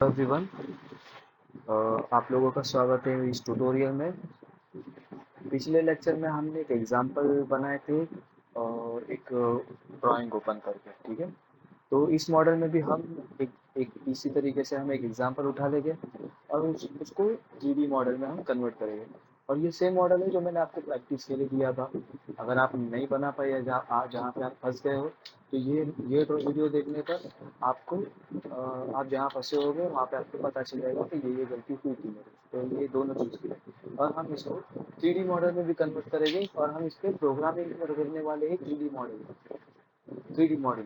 Everyone, आप लोगों का स्वागत है इस ट्यूटोरियल में। पिछले लेक्चर में हमने एक एग्जांपल बनाए थे और एक ड्राइंग ओपन करके, ठीक है। तो इस मॉडल में भी हम एक एक इसी तरीके से हम एक एग्जांपल उठा लेंगे और उसको 3D मॉडल में हम कन्वर्ट करेंगे। और ये सेम मॉडल है जो मैंने आपको प्रैक्टिस के लिए दिया था। अगर आप नहीं बना पाए या जहाँ पे आप फंस गए हो, तो ये वीडियो देखने पर आपको आप जहाँ फंसे होगे वहाँ पे आपको पता चल जाएगा कि ये गलती हुई थी मेरे। तो ये दोनों चीज़ की है और हम इसको 3D मॉडल में भी कन्वर्ट करेंगे और हम इस पर प्रोग्रामिंग करने वाले हैं 3D मॉडल।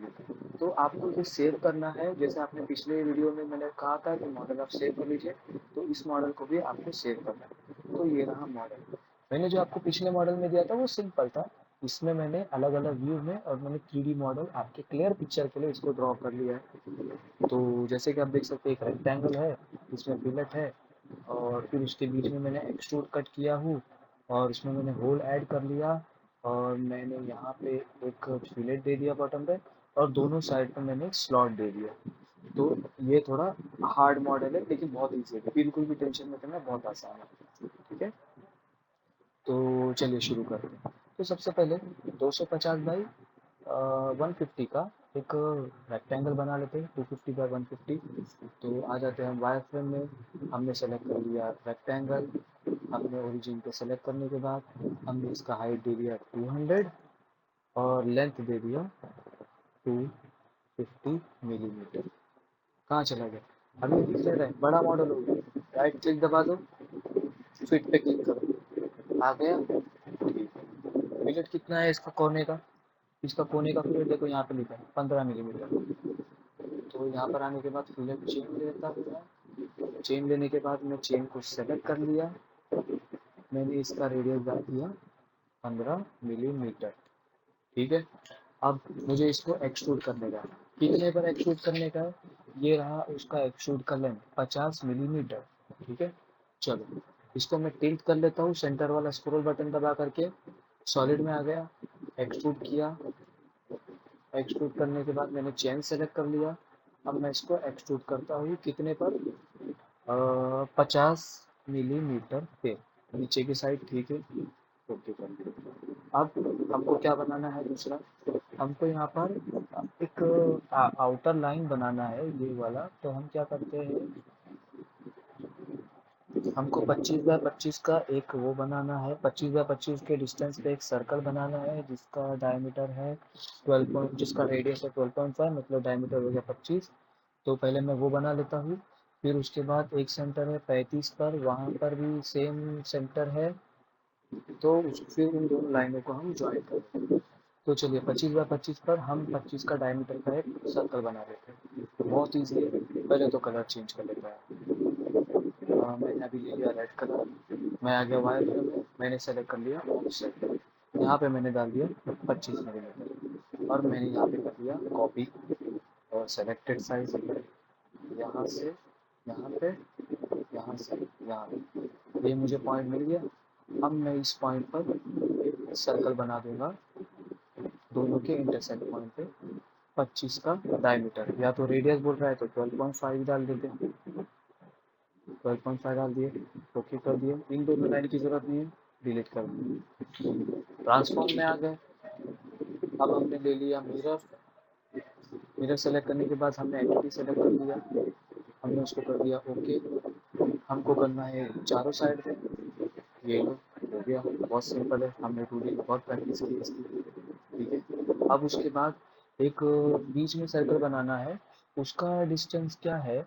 तो आपको इसे सेव करना है, जैसे आपने पिछले वीडियो में मैंने कहा था कि मॉडल आप सेव कर लीजिए, तो इस मॉडल को भी आपको सेव करना है। तो ये रहा मॉडल। मैंने जो आपको पिछले मॉडल में दिया था वो सिंपल था। इसमें मैंने अलग अलग व्यू में और मैंने 3D मॉडल आपके क्लियर पिक्चर के लिए इसको ड्रॉ कर लिया है। तो जैसे कि आप देख सकते हैं, एक रेक्टेंगल है, इसमें फिलेट है और फिर उसके बीच में मैंने एक्सट्रूड कट किया हूँ और इसमें मैंने होल ऐड कर लिया और मैंने यहाँ पे एक फिलेट दे दिया बॉटम पे और दोनों साइड पे मैंने एक स्लॉट दे दिया। तो ये थोड़ा हार्ड मॉडल है लेकिन बहुत ईजी है, बिल्कुल भी टेंशन मत लेना, बहुत आसान है, ठीक है। तो चलिए शुरू करते हैं। तो सबसे पहले 250 बाई 150 का एक रेक्टेंगल बना लेते हैं, 250 बाई 150। तो आ जाते हैं हम वायर फ्रेम में। हमने सेलेक्ट कर लिया रेक्टेंगल। हमने ओरिजिन को सेलेक्ट करने के बाद हमने इसका हाइट दे दिया 200 और लेंथ दे दिया 250 मिलीमीटर। कहाँ चला गया? अभी दिख रहा है, बड़ा मॉडल हो गया। राइट क्लिक दबा दो, फिट पे क्लिक करो, आ गया। ठीक है। फिलेट कितना है इसका कोने का? इसका कोने का फिलेट देखो यहाँ पे लिखा है 15 मिलीमीटर। तो यहाँ पर आने के बाद फिलेट चेन लेता हूँ। चेन लेने के बाद मैं चेन को सेलेक्ट कर लिया। मैंने इसका रेडियस डाल दिया 15 मिलीमीटर, ठीक है। अब मुझे इसको एक्सट्रूड करने का है। कितने पर एक्सट्रूड करने का है? ये रहा उसका एक्सट्रूड का लेंथ 50 मिलीमीटर, ठीक है। चलो इसको मैं टिल्ट कर लेता हूँ, सेंटर वाला स्क्रॉल बटन दबा करके। सॉलिड में आ गया, एक्सट्रूड किया। एक्सट्रूड करने के बाद मैंने चेन सेलेक्ट कर लिया। अब मैं इसको एक्सट्रूड करता हूँ कितने पर? 50 मिलीमीटर पे। नीचे की साइड, ठीक है, ओके कर दिया। अब हमको क्या बनाना है दूसरा? हमको यहाँ पर एक आउटर लाइन बनाना है, ये वाला। तो हम क्या करते हैं, हमको 25 बाय 25 का एक वो बनाना है। 25 बाय 25 के डिस्टेंस पे एक सर्कल बनाना है जिसका डायमीटर है 12 जिसका रेडियस है 12.5, मतलब डायमीटर हो गया 25। तो पहले मैं वो बना लेता हूँ। फिर उसके बाद एक सेंटर है 35 पर, वहाँ पर भी सेम सेंटर है। तो फिर उन दोनों लाइनों को हम ज्वाइन करेंगे। तो चलिए 25 बाय 25 पर हम 25 का डायमीटर का एक सर्कल बना लेते हैं। तो बहुत ईजी है। पहले तो कलर चेंज कर लेता है। मैंने अभी ले लिया रेड कलर। मैं आ गया वायर फ्रेम में, मैंने सेलेक्ट कर लिया ऑफसेट। यहाँ पे मैंने डाल दिया 25 मिलीमीटर और मैंने यहाँ पे कर दिया कॉपी और सेलेक्टेड साइज। यहाँ से यहाँ पे, यहाँ से यहाँ पे, ये मुझे पॉइंट मिल गया। अब मैं इस पॉइंट पर एक सर्कल बना दूंगा दोनों के इंटरसेक्ट पॉइंट पे। 25 का डायमीटर, या तो रेडियस बोल रहा है तो 12.5 डाल देते हैं। 12.5 डाल दिए, ओके कर दिए। इन दोनों लाइन की जरूरत नहीं है, डिलीट कर दिए। ट्रांसफॉर्म में आ गए। अब हमने ले लिया मिरर। मिरर सेलेक्ट करने के बाद हमने एंटिटी सेलेक्ट कर लिया। हमने उसको कर दिया ओके। हमको करना है चारों साइड पे। ये लो, हो गया। बहुत सिंपल है, हमने 2D में बहुत प्रैक्टिस की इसकी, ठीक है। अब उसके बाद एक बीच में सर्कल बनाना है। उसका डिस्टेंस क्या है?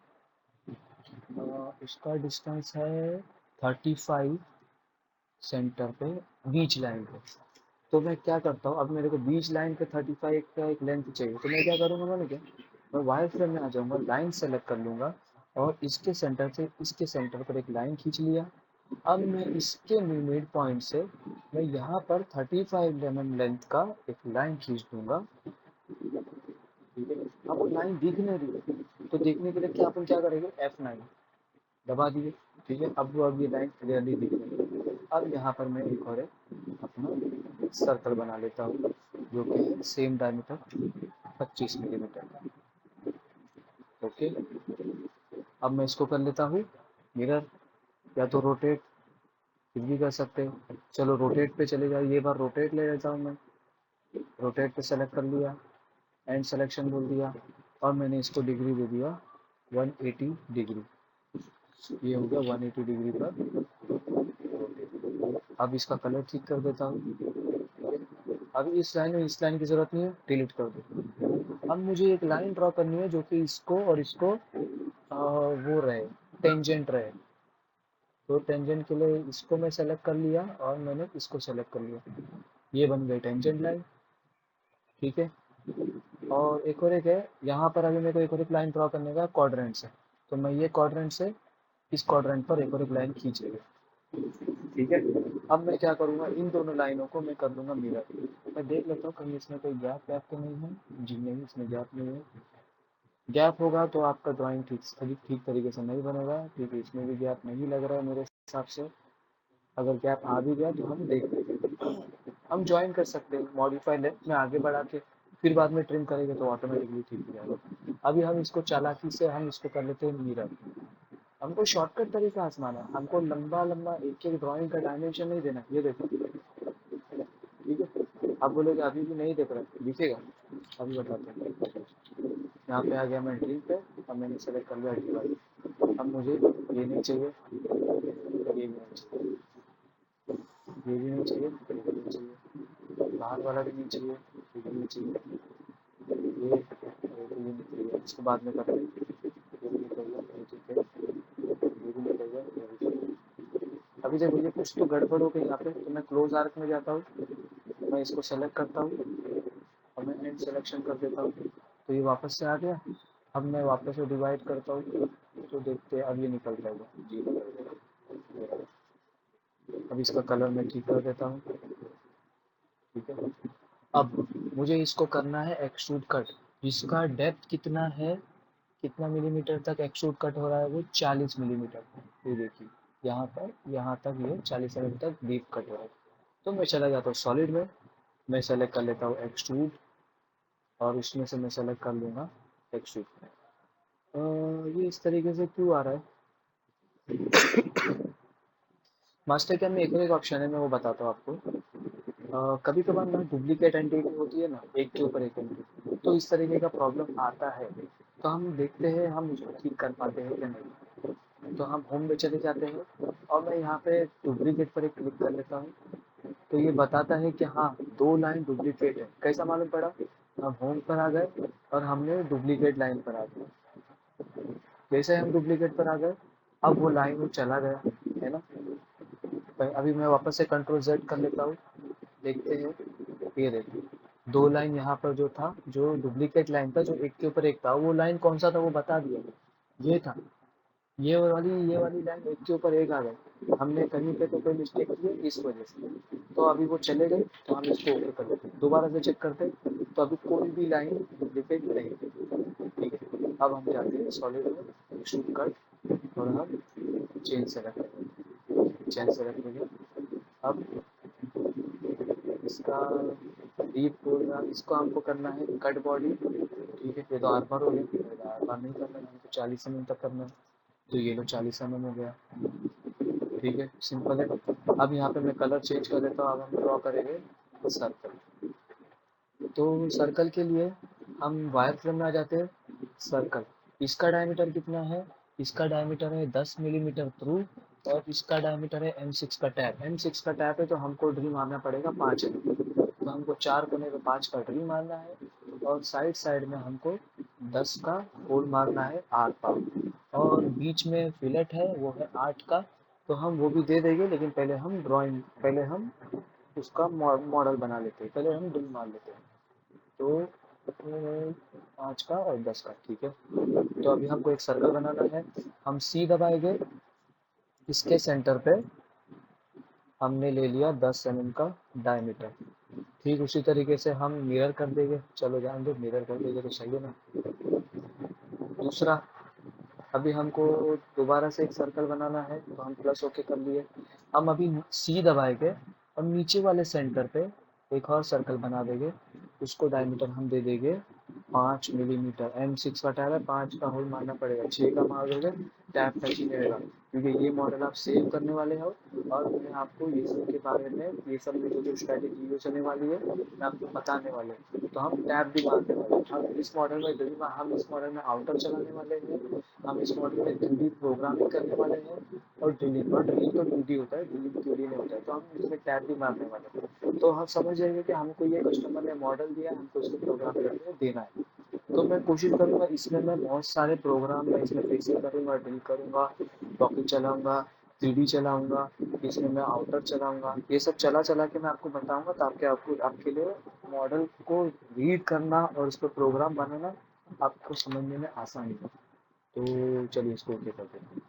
उसका डिस्टेंस है 35 सेंटर पे, बीच लाइन पे। तो मैं क्या करता हूँ, अब मेरे को बीच लाइन पे 35 का एक लेंथ चाहिए। तो मैं क्या करूँगा, मैं वायर फ्रेम में आ जाऊँगा, लाइन सेलेक्ट कर लूँगा और इसके सेंटर से इसके सेंटर पर एक लाइन खींच लिया। अब मैं इसके मिड पॉइंट से मैं यहाँ पर 35 mm लेंथ का एक लाइन खींच दूंगा, ठीक है। अब वो लाइन दिखने दी, तो देखने के लिए क्या अपन क्या करेंगे, F9 दबा दिए, ठीक है। अब ये लाइन क्लियरली दिख रही है। अब यहाँ पर मैं एक और अपना सर्कल बना लेता हूँ जो कि है सेम डायमीटर 25 मिलीमीटर का, ओके। अब मैं इसको कर लेता हूँ मिरर, या तो रोटेट, कुछ भी कर सकते हैं। चलो रोटेट पे चले जाओ, ये बार रोटेट ले लेता हूँ मैं। रोटेट पे सेलेक्ट कर लिया, एंड सिलेक्शन बोल दिया, और मैंने इसको डिग्री दे दिया 180 डिग्री। ये हो गया 180 डिग्री पर रोटेट। अब इसका कलर ठीक कर देता हूँ। अब इस लाइन में इस लाइन की जरूरत नहीं है, डिलीट कर दो। अब मुझे एक लाइन ड्रॉ करनी है जो कि इसको और इसको वो रहे, टेंजेंट रहे। तो टेंजेंट के लिए इसको मैं सेलेक्ट कर लिया और मैंने इसको सेलेक्ट कर लिया, ये बन गई टेंजेंट लाइन। ठीक है, और एक है यहाँ पर, अभी मेरे को एक और एक लाइन ड्रॉ करने का क्वाड्रेंट से, तो मैं ये क्वाड्रेंट से इस क्वाड्रेंट पर एक और एक लाइन खींच लिया। ठीक है, अब मैं क्या करूँगा, इन दोनों लाइनों को मैं कर दूंगा मिरर। मैं देख लेता हूँ कहीं इसमें कोई गैप वैप तो नहीं है। जी नहीं, इसमें गैप नहीं है। गैप होगा तो आपका ड्राइंग ठीक तरीके से नहीं बनेगा, क्योंकि इसमें भी गैप नहीं लग रहा है मेरे हिसाब से। अगर गैप आ भी गया तो हम देख लेंगे, हम ज्वाइन कर सकते हैं मॉडिफाई लेफ्ट में आगे बढ़ा के, फिर बाद में ट्रिम करेंगे तो ऑटोमेटिकली ठीक हो जाएगा। अभी हम इसको चालाकी से हम इसको कर लेते हैं मिरर। हमको शॉर्टकट तरीका आजमाना है, हमको लंबा लंबा एक एक ड्राइंग का डायमेंशन नहीं देना। ये देखो, ठीक है। आप बोलोगे अभी भी नहीं देख रहा, दिखेगा, अभी बताते हैं। यहाँ पे आ गया मैं ड्रीम पे, अब मैंने सेलेक्ट कर लिया डिवाइड। अब मुझे ये नहीं चाहिए, ये भी नहीं चाहिए, ये भी नहीं चाहिए, ये भी नहीं चाहिए, बाहर वाला भी नहीं चाहिए, ये भी नहीं चाहिए, ये भी नहीं चाहिए। इसको बाद में करते हैं। ये भी निकल गया, ये ठीक है, ये भी निकल गया, ये भी ठीक है। अभी देखो ये कुछ तो गड़बड़ हो गई यहाँ पे, तो मैं क्लोज आर्क में जाता हूँ, मैं इसको सेलेक्ट करता हूँ और मैं एंड सेलेक्शन कर देता हूँ, तो ये वापस से आ गया। अब मैं वापस से डिवाइड करता हूँ, तो देखते हैं अब ये निकल जाएगा, जी निकल जाएगा। अब इसका कलर मैं ठीक कर देता हूँ। ठीक है, अब मुझे इसको करना है एक्सट्रूड कट, जिसका डेप्थ कितना है, कितना मिलीमीटर तक एक्सट्रूड कट हो रहा है, वो 40 मिलीमीटर। ये देखिए यहाँ पर, यहाँ तक ये 40 मिलीमीटर डीप कट हो रहा है। तो मैं चला जाता हूँ सॉलिड में, मैं सेलेक्ट कर लेता हूँ एक्सट्रूड, और इसमें से मैं सेलेक्ट कर लूँगा एक्सट्रूड। ये इस तरीके से क्यों आ रहा है। मास्टर कैम में एक और एक ऑप्शन है, मैं वो बताता हूँ आपको। कभी कभार ना डुप्लीकेट एंटिटी होती है ना, एक के ऊपर एक एंटिटी, तो इस तरीके का प्रॉब्लम आता है। तो हम देखते हैं हम उसको ठीक कर पाते हैं या नहीं। तो हम होम में चले जाते हैं और मैं यहाँ पे डुप्लीकेट पर एक क्लिक कर लेता हूँ। तो ये बताता है कि हाँ, दो लाइन डुप्लीकेट है। कैसा मालूम पड़ा, हम होम पर आ गए और हमने डुप्लीकेट लाइन पर आ गए। जैसे हम डुप्लीकेट पर आ गए, अब वो लाइन वो चला गया, है ना। अभी मैं वापस से कंट्रोल जेड कर लेता हूँ, देखते हैं। ये देखिए, दो लाइन यहाँ पर जो था, जो डुप्लीकेट लाइन था, जो एक के ऊपर एक था, वो लाइन कौन सा था वो बता दिया, ये था। ये वाली लाइन एक के ऊपर एक आ गई, हमने कहीं पे तो कोई मिस्टेक की है इस वजह से। तो अभी वो चले गए, तो हम इसको ओके कर देते, दोबारा से चेक करते, तो अभी कोई भी लाइन डुप्लीकेट नहीं थी। ठीक है, अब हम जाते हैं सॉलिड में, शूट कट, और हम चेंज सेलेक्ट करेंगे, चेंज सेलेक्ट हो गया। अब इसका डीप बोलना, इसको हमको करना है कट बॉडी। ठीक है, ये तो आर पार हो गया, आर पार नहीं करना है, हमको 40 mm तक करना है, तो ये लो 40 mm हो गया। ठीक है, सिंपल है। अब यहाँ पे मैं कलर चेंज कर देता हूँ, अब हम ड्रॉ करेंगे सर्कल। तो सर्कल के लिए हम वायर फ्रेम में आ जाते हैं। सर्कल, इसका डायमीटर कितना है, इसका डायमीटर है 10 मिलीमीटर थ्रू, और इसका डायमीटर है M6 का टैप। M6 का टैप है तो हमको ड्री मारना पड़ेगा 5 तो हमको 4 कोने पे 5 का ड्री मारना है, और साइड साइड में हमको 10 का होल मारना है आर पार, और बीच में फिलेट है वो है 8 का। तो हम वो भी दे देंगे, लेकिन पहले हम उसका मॉडल बना लेते हैं, पहले हम ड्रिल मार लेते हैं। तो 5 का और 10 का, ठीक है। तो अभी हमको एक सर्कल बनाना है, हम सी दबाएंगे, इसके सेंटर पे हमने ले लिया 10 mm का डायमीटर। ठीक उसी तरीके से हम मिरर कर देंगे, चलो जान दो, मिरर कर देंगे तो सही है ना। दूसरा, अभी हमको दोबारा से एक सर्कल बनाना है, तो हम प्लस ओके कर लिए। हम अभी सी दबाएंगे और नीचे वाले सेंटर पे एक और सर्कल बना देंगे, उसको डायमीटर हम दे देंगे 5 मिलीमीटर, M6 का टैब है, 5 का होल मारना पड़ेगा, 6 का मार दोगे टैब टच ही रहेगा, क्योंकि ये मॉडल आप सेव करने वाले हो और मैं आपको ये सब के बारे में, ये सब में जो जो स्ट्रैटेजी यूज होने वाली है मैं आपको बताने वाले हैं। तो हम टैब भी मारने वाले हैं, हम इस मॉडल में हम इस मॉडल में आउटर चलाने वाले हैं, हम इस मॉडल में 3D प्रोग्रामिंग करने वाले हैं और ड्रिलिंग तो 2D होता है, ड्रिलिंग 2D में होता है, तो हम इसमें टैब भी मारने वाले हैं। तो हम समझ जाएंगे कि हमको ये कस्टमर ने मॉडल दिया है, हमको इसको प्रोग्राम करके देना है। तो मैं कोशिश करूंगा इसमें मैं बहुत सारे प्रोग्राम मैं इसमें फेसिंग करूंगा, ड्रिल करूंगा, डॉकिंग चलाऊंगा, 3D चलाऊंगा, इसमें मैं आउटर चलाऊंगा, ये सब चला चला के मैं आपको बताऊंगा ताकि आपको आपके लिए मॉडल को रीड करना और उस पर प्रोग्राम बनाना आपको समझने में आसानी हो। तो चलिए इसको ओके करते हैं।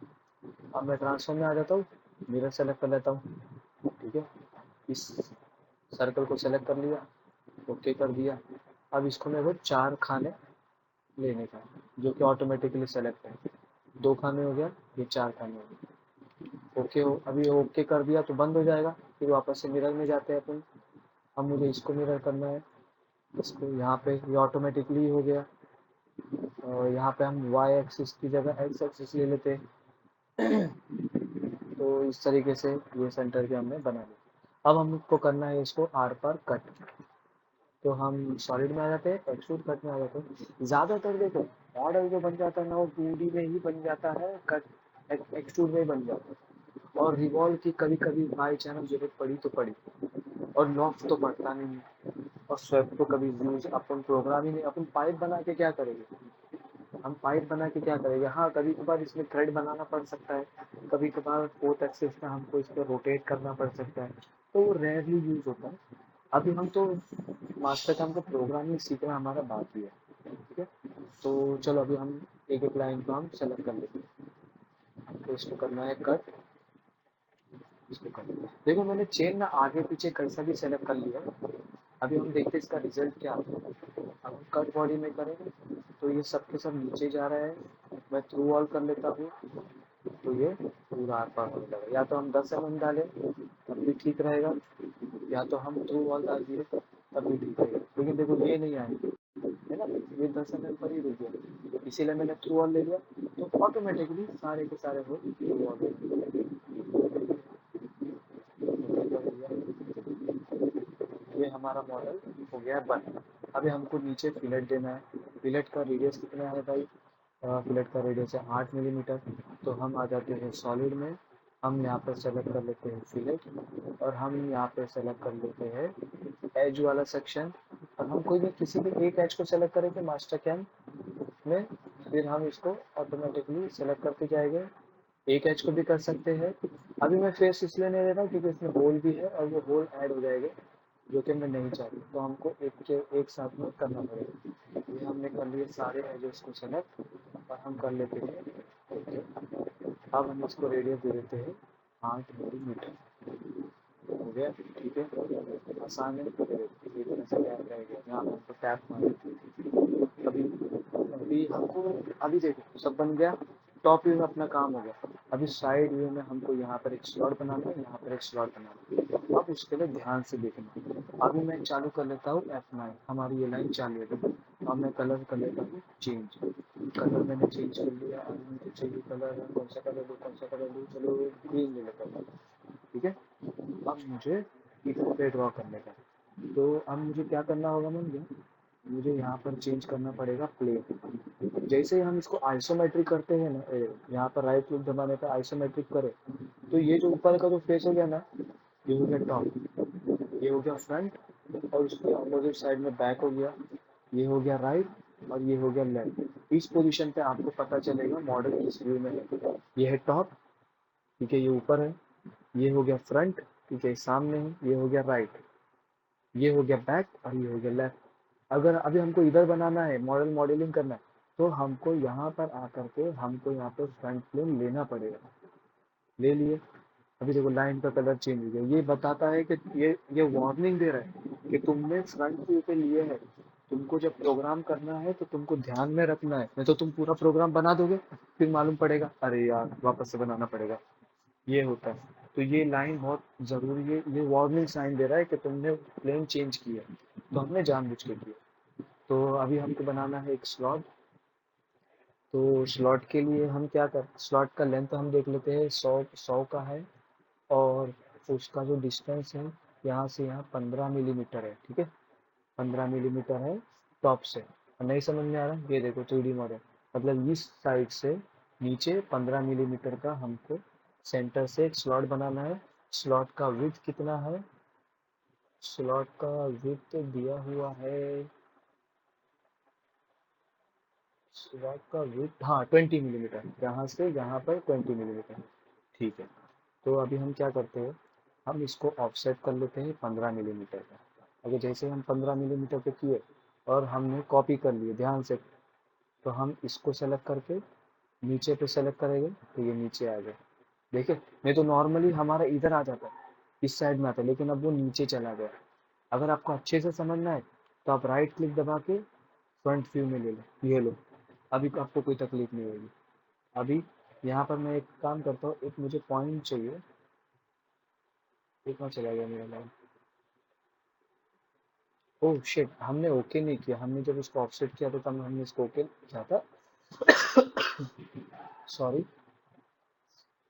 अब मैं ट्रांसफॉर्म में आ जाता हूँ, मिरर सेलेक्ट कर लेता हूँ, ठीक है, इस सर्कल को सेलेक्ट कर लिया, ओके कर दिया। अब इसको मेरे को 4 खाने लेने का जो कि ऑटोमेटिकली सेलेक्ट है, 2 खाने हो गया, ये 4 खाने हो गए, ओके हो, अभी ओके कर दिया तो बंद हो जाएगा, फिर वापस से मिरर में जाते हैं अपन। अब मुझे इसको मिरर करना है, इसको यहाँ पे ये ऑटोमेटिकली हो गया, और यहाँ पे हम वाई एक्सिस की जगह एक्स एक्सिस ले लेते हैं। तो इस तरीके से ये सेंटर के हमने बना लिया। अब हमको करना है इसको आर पार कट, तो हम सॉलिड में आ जाते हैं, एक्सट्रूड कट में आ जाते हैं। ज़्यादातर देखो मॉडल जो बन जाता है ना वो 2D में ही बन जाता है, कट एक्सट्रूड में ही बन जाता है, और रिवॉल्व की कभी कभी बाई चांस जरूरत पड़ी तो पड़ी, और लॉफ्ट तो पड़ता नहीं है, और स्वेप तो कभी यूज अपन प्रोग्राम ही नहीं, अपन पाइप बना के क्या करेंगे, हम पाइप बना के क्या करेंगे, हाँ कभी कभार इसमें थ्रेड बनाना पड़ सकता है, कभी कभार फोर्थ एक्सिस में हमको इस पर रोटेट करना पड़ सकता है, तो वो रेयरली यूज होता है। अभी हम तो मास्टर का हमको प्रोग्रामिंग सीखना हमारा बाकी है, ठीक है। तो चलो अभी हम एक एक लाइन को हम सेलेक्ट कर लेते हैं, तो इसको करना है कट, इसको कट, देखो मैंने चेन ना आगे पीछे कैसा भी सेलेक्ट कर लिया। अभी हम देखते हैं इसका रिजल्ट क्या आता है। अब हम कट बॉडी में करेंगे तो ये सब के सब नीचे जा रहा है, मैं थ्रू ऑल कर लेता हूँ तो ये पूरा आर पार होने लगा, या तो हम 10 mm डालें तब भी ठीक रहेगा, या तो हम थ्रू ऑल डाल दिए तब भी ठीक रहेगा, लेकिन देखो ये नहीं आएंगे, है ना, ये 10 mm पर ही रुक गया, इसीलिए मैंने थ्रू ऑल ले लिया, तो ऑटोमेटिकली सारे के सारे हो थ्रू ऑल कर लिया। ये हमारा मॉडल हो गया बन। अभी हमको नीचे फिलेट देना है, फिलेट का रेडियस कितना है भाई, फिलेट का रेडियस है 8 मिलीमीटर। तो हम आ जाते हैं सॉलिड में, हम यहाँ पर सेलेक्ट कर लेते हैं फिलेट, और हम यहाँ पे सेलेक्ट कर लेते हैं एज वाला सेक्शन, और हम कोई भी किसी भी एक एज को सेलेक्ट करेंगे मास्टर कैन में, फिर हम इसको ऑटोमेटिकली सेलेक्ट करते जाएंगे, एक एज को भी कर सकते हैं। अभी मैं फेस इसलिए नहीं ले रहा हूँ क्योंकि इसमें होल भी है और वो होल ऐड हो जाएंगे, जो कि मैं नहीं चाहती, तो हमको एक के एक साथ में करना पड़ेगा। ये हमने कर लिए सारे एजेस को सेलेक्ट, और हम कर लेते हैं ओके। अब हम इसको रेडियस दे देते हैं 8 मिलीमीटर, हो गया, ठीक है, आसान है, ये तरह से टैप रहेगा, यहाँ पर हमको टैप मार, अभी अभी हमको, अभी देखो सब बन गया, टॉप व्यू में अपना काम हो गया, अभी साइड व्यू में हमको यहाँ पर एक स्लॉट बनाना है, यहाँ पर एक स्लॉट बनाना है, अब उसके लिए ध्यान से देखना। अभी मैं चालू कर लेता हूँ F9, हमारी ये लाइन चालू है, अब मैं कलर कर लेता हूँ चेंज, कलर मैंने चेंज कर लिया, अभी मुझे चाहिए कलर, कौन सा कलर लूँ, कौन सा कलर लूँ, चलो ग्रीन ले लेता हूँ, ठीक है। अब मुझे इधर पे ड्रॉ करने का, तो अब मुझे क्या करना होगा मुझे यहाँ पर चेंज करना पड़ेगा प्लेन। जैसे ही हम इसको आइसोमेट्रिक करते हैं ना, यहाँ पर राइट क्लिक दबाने पर आइसोमेट्रिक करें, तो ये जो ऊपर का जो फेस हो गया ना, ये हो गया टॉप, ये हो गया फ्रंट, और उसके अपोजिट साइड में बैक हो गया, ये हो गया राइट, और ये हो गया लेफ्ट। इस पोजीशन पे आपको पता चलेगा मॉडल किस व्यू में है। ये है टॉप, ठीक है, ये ऊपर है, ये हो गया फ्रंट, ठीक है, सामने है, ये हो गया राइट, ये हो गया बैक, और ये हो गया लेफ्ट। अगर अभी हमको इधर बनाना है, मॉडलिंग करना है, तो हमको यहाँ पर आकर के हमको यहाँ पर फ्रंट प्लेन लेना पड़ेगा, ले लिए। अभी देखो लाइन का कलर चेंज हो गया, ये बताता है कि ये वार्निंग दे रहा है कि तुमने फ्रंट व्यू पे लिए है, तुमको जब प्रोग्राम करना है तो तुमको ध्यान में रखना है, नहीं तो तुम पूरा प्रोग्राम बना दोगे, फिर मालूम पड़ेगा अरे यार वापस से बनाना पड़ेगा, ये होता है। तो ये लाइन बहुत ज़रूरी है, ये वार्निंग साइन दे रहा है कि तुमने प्लेन चेंज किया, तो हमने जानबूझ के किया। तो अभी हमको बनाना है एक स्लॉट। तो स्लॉट के लिए हम क्या कर, स्लॉट का लेंथ हम देख लेते हैं, 100 का है, और उसका जो डिस्टेंस है यहाँ से यहाँ 15 मिलीमीटर है, ठीक है, 15 मिलीमीटर है टॉप से। नहीं समझ में आ रहा है, ये देखो 3D मॉडल, मतलब इस साइड से नीचे 15 मिलीमीटर का हमको सेंटर से एक स्लॉट बनाना है। स्लॉट का विड्थ कितना है, स्लॉट का विड्थ दिया हुआ है, स्लॉट का विड्थ, हाँ 20 मिलीमीटर, यहाँ से यहाँ पर 20 मिलीमीटर, ठीक है। तो अभी हम क्या करते हैं, हम इसको ऑफसेट कर लेते हैं 15 मिलीमीटर का। अगर जैसे हम 15 मिलीमीटर पे किए और हमने कॉपी कर लिए ध्यान से, तो हम इसको सेलेक्ट करके नीचे पे सेलेक्ट करेंगे तो ये नीचे आ गया, देखिए। नहीं तो नॉर्मली हमारा इधर आ जाता है, इस साइड में आता है, लेकिन अब वो नीचे चला गया। अगर आपको अच्छे से समझना है तो आप राइट क्लिक दबा के फ्रंट व्यू में ले लो, ये लो, अभी आपको कोई तकलीफ नहीं होगी। अभी यहाँ पर मैं एक काम करता हूँ, एक मुझे पॉइंट चाहिए, एक कहाँ चला गया मेरा लाइन, ओह शिट, हमने ओके नहीं किया, हमने जब इसको ऑफसेट किया था तब हमने इसको ओके किया था, सॉरी।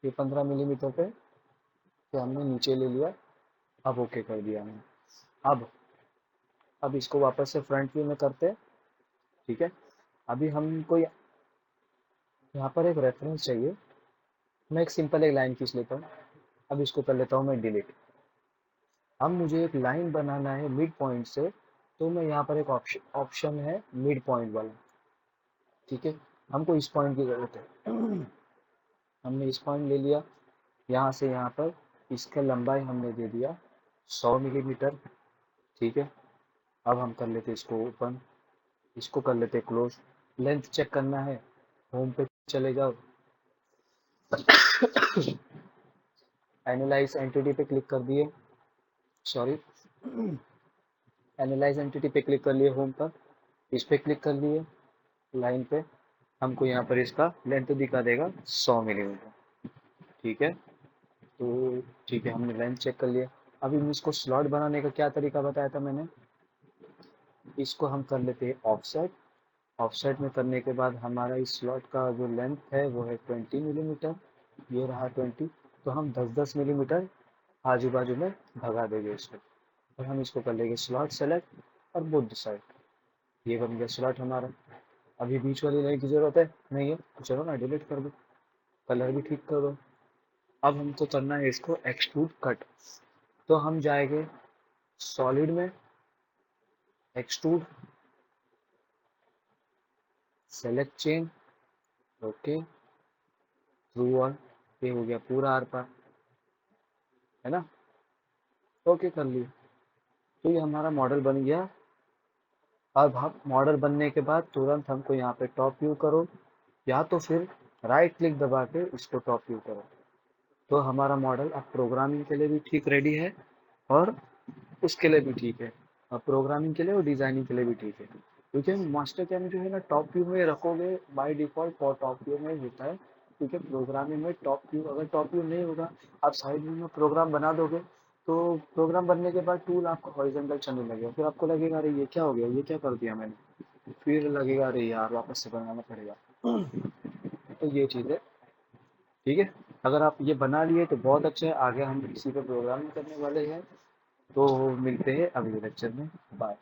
ये 15 मिलीमीटर पे तो हमने नीचे ले लिया, अब ओके कर दिया हमने। अब इसको वापस से फ्रंट व्यू में करते हैं, ठीक है। अभी हमको यहाँ पर एक रेफरेंस चाहिए, मैं एक सिंपल एक लाइन खींच लेता हूँ। अब इसको कर लेता हूँ मैं डिलीट। अब मुझे एक लाइन बनाना है मिड पॉइंट से, तो मैं यहाँ पर एक ऑप्शन है मिड पॉइंट वाला, ठीक है। हमको इस पॉइंट की ज़रूरत है, हमने इस पॉइंट ले लिया, यहाँ से यहाँ पर इसका लंबाई हमने दे दिया 100 मिलीमीटर, ठीक है। अब हम कर लेते इसको ओपन, इसको कर लेते क्लोज। लेंथ चेक करना है, होम पे चले जाओ, एनालाइज एंटिटी पे क्लिक कर दिए, सॉरी, एनालाइज एंटिटी पे क्लिक कर लिए होम पर, इस पे क्लिक कर लिए, लाइन पे हमको यहाँ पर इसका लेंथ दिखा देगा 100 मिलीमीटर, ठीक है। तो ठीक है, हमने लेंथ चेक कर लिया। अभी इसको स्लॉट बनाने का क्या तरीका बताया था मैंने, इसको हम कर लेते हैं ऑफसेट। ऑफसेट में करने के बाद हमारा इस स्लॉट का जो लेंथ है वो है 20 मिलीमीटर, ये रहा 20, तो हम 10-10 मिलीमीटर आजू बाजू में भगा देंगे इसको, और हम इसको कर लेंगे स्लॉट सेलेक्ट और बोथ साइड, ये बन गया स्लॉट हमारा। अभी बीच वाली लाइन की जरूरत है नहीं है, तो चलो ना डिलीट कर दो, कलर भी ठीक कर दो। अब हमको करना है इसको एक्सट्रूड कट, तो हम जाएंगे सॉलिड में, extrude, select chain, okay, through all, ये हो गया पूरा आर पार, है ना, ओके कर लिया। तो ये हमारा मॉडल बन गया। अब हम मॉडल बनने के बाद तुरंत हमको यहाँ पे टॉप व्यू करो, या तो फिर राइट क्लिक दबा के इसको टॉप व्यू करो, तो हमारा मॉडल अब प्रोग्रामिंग के लिए भी ठीक रेडी है, और उसके लिए भी ठीक है, अब प्रोग्रामिंग के लिए और डिजाइनिंग के लिए भी ठीक है। क्योंकि मास्टर कैम जो है ना टॉप व्यू में रखोगे by default, for top view में होता है, क्योंकि प्रोग्रामिंग में टॉप व्यू, अगर टॉप व्यू नहीं होगा, आप साइड व्यू में प्रोग्राम बना दोगे, तो प्रोग्राम बनने के बाद टूल आपको हॉरिजॉन्टल चलने लगेगा, फिर आपको लगेगा अरे ये क्या हो गया, ये क्या कर दिया मैंने, फिर लगेगा अरे यार वापस से बनाना पड़ेगा। तो ये चीज़ है, ठीक है। अगर आप ये बना लिए तो बहुत अच्छा है, आगे हम इसी पे प्रोग्रामिंग करने वाले हैं। तो मिलते हैं अगले लेक्चर में, बाय।